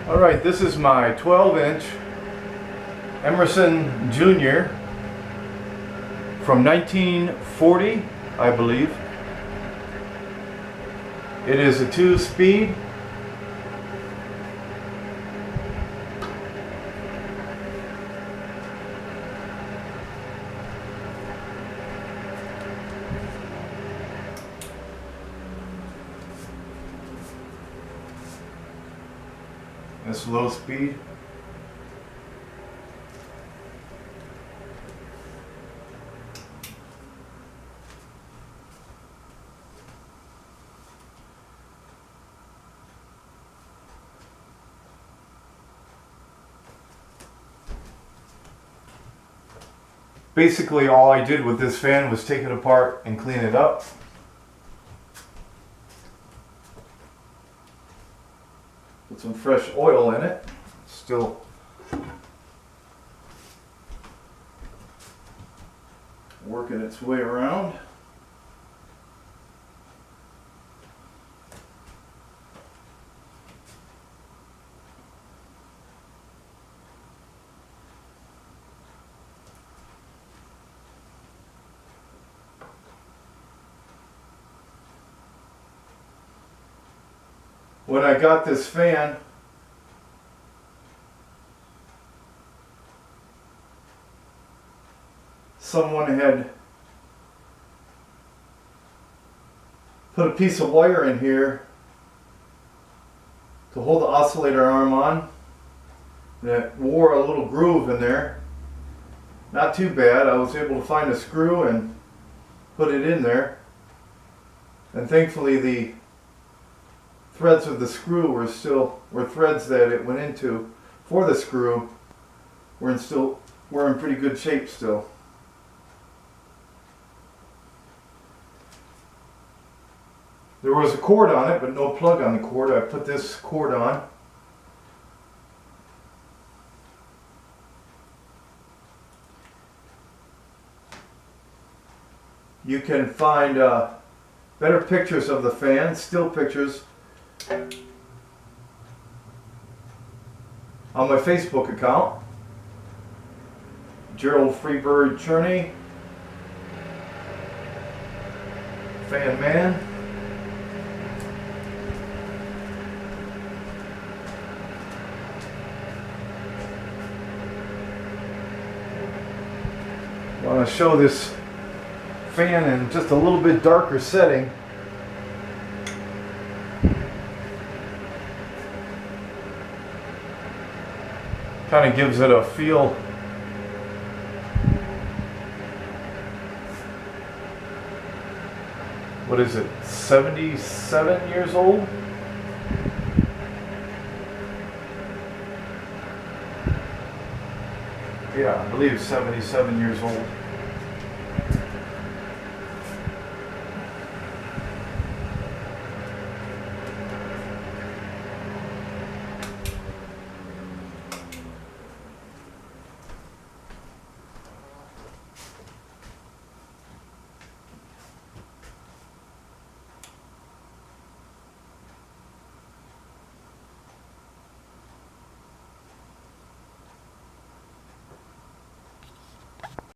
Alright, this is my 12-inch Emerson Jr. from 1940, I believe. It is a 2-speed. It's low speed. Basically, all I did with this fan was take it apart and clean it up. Put some fresh oil in it. Still working its way around. When I got this fan, someone had put a piece of wire in here to hold the oscillator arm on, and it wore a little groove in there. Not too bad. I was able to find a screw and put it in there, and thankfully the threads of the screw were threads that it went into for the screw were in pretty good shape still. There was a cord on it, but no plug on the cord. I put this cord on. You can find better pictures of the fan, still pictures, on my Facebook account, Gerald Freebird Cherney, Fan Man. I want to show this fan in just a little bit darker setting. Kind of gives it a feel. What is it? 77 years old? Yeah, I believe 77 years old.